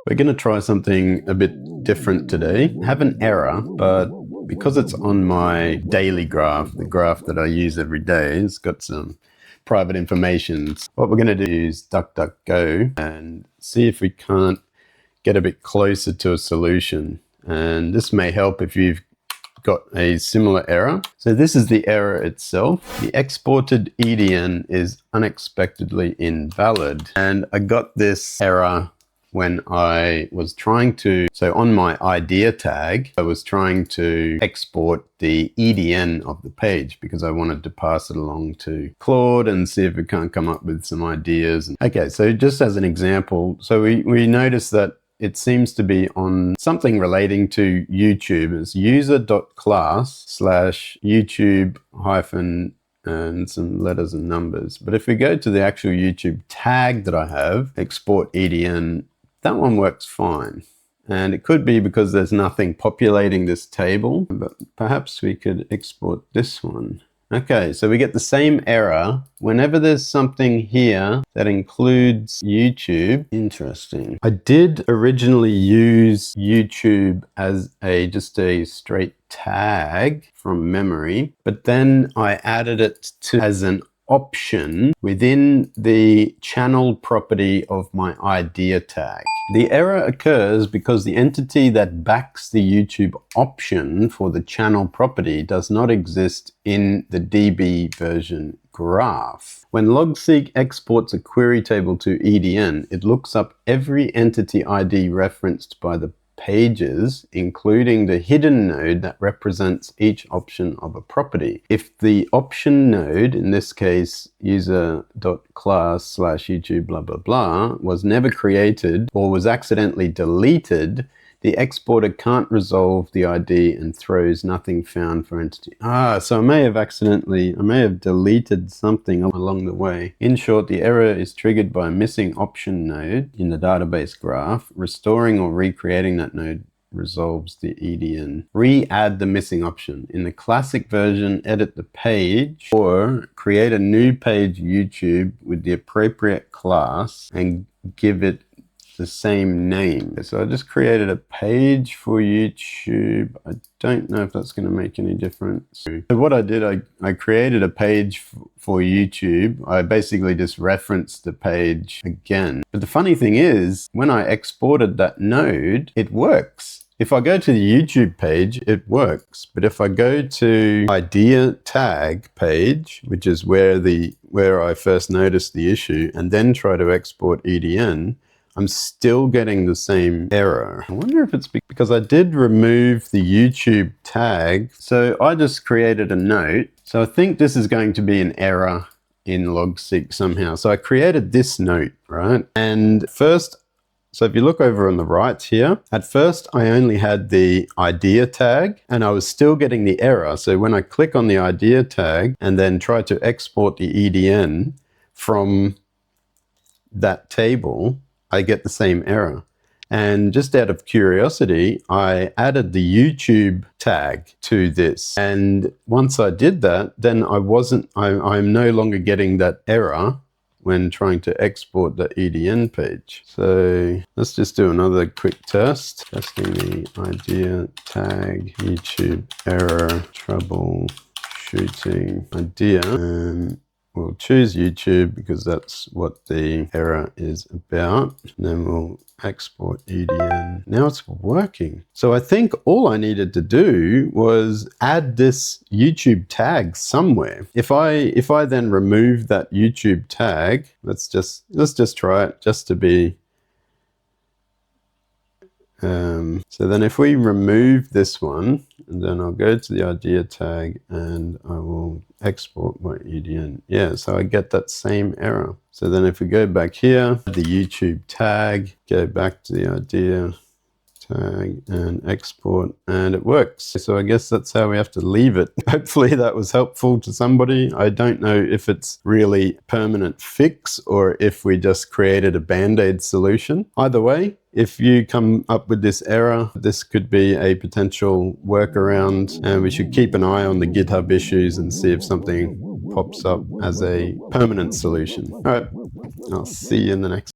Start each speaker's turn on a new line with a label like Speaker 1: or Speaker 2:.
Speaker 1: We're going to try something a bit different today. I have an error, but because it's on my daily graph, the graph that I use every day, it's got some private information. What we're going to do is DuckDuckGo and see if we can't get a bit closer to a solution. And this may help if you've got a similar error. So this is the error itself. The exported EDN is unexpectedly invalid. And I got this error when I was trying to, so on my idea tag, I was trying to export the EDN of the page because I wanted to pass it along to Claude and see if we can't come up with some ideas. Okay, so just as an example, so we noticed that it seems to be on something relating to YouTube. It's user.class/YouTube hyphen and some letters and numbers. But if we go to the actual YouTube tag that I have, export EDN, that one works fine. And it could be because there's nothing populating this table, but perhaps we could export this one. Okay, so we get the same error whenever there's something here that includes YouTube. Interesting. I did originally use YouTube as just a straight tag from memory, but then I added it as an option within the channel property of my idea tag. The error occurs because the entity that backs the YouTube option for the channel property does not exist in the DB version graph. When Logseq exports a query table to EDN, it looks up every entity ID referenced by the pages, including the hidden node that represents each option of a property. If the option node, in this case user.class/YouTube blah blah blah, was never created or was accidentally deleted, the exporter can't resolve the ID and throws nothing found for entity. So I may have deleted something along the way. In short, the error is triggered by a missing option node in the database graph. Restoring or recreating that node resolves the EDN. Re-add the missing option. In the classic version, edit the page or create a new page YouTube with the appropriate class and give it the same name. So I just created a page for YouTube. I don't know if that's going to make any difference. So what I did, I created a page for YouTube. I basically just referenced the page again. But the funny thing is, when I exported that node, it works. If I go to the YouTube page, it works. But if I go to idea tag page, which is where I first noticed the issue, and then try to export EDN, I'm still getting the same error. I wonder if it's because I did remove the YouTube tag. So I just created a note. So I think this is going to be an error in Logseq somehow. So I created this note, right? And first, so if you look over on the right here, at first I only had the idea tag and I was still getting the error. So when I click on the idea tag and then try to export the EDN from that table, I get the same error. And just out of curiosity, I added the YouTube tag to this. And once I did that, then I'm no longer getting that error when trying to export the EDN page. So let's just do another quick test. Testing the idea tag, YouTube error, troubleshooting idea. We'll choose YouTube because that's what the error is about. And then we'll export EDN. Now it's working. So I think all I needed to do was add this YouTube tag somewhere. If I then remove that YouTube tag, let's just try it just to be. So then if we remove this one, and then I'll go to the idea tag and I will export my EDN. Yeah, so I get that same error. So then if we go back here, the YouTube tag, go back to the idea tag and export, and it works. So I guess that's how we have to leave it. Hopefully that was helpful to somebody. I don't know if it's really a permanent fix or if we just created a band-aid solution. Either way, if you come up with this error, this could be a potential workaround, and we should keep an eye on the GitHub issues and see if something pops up as a permanent solution. All right, I'll see you in the next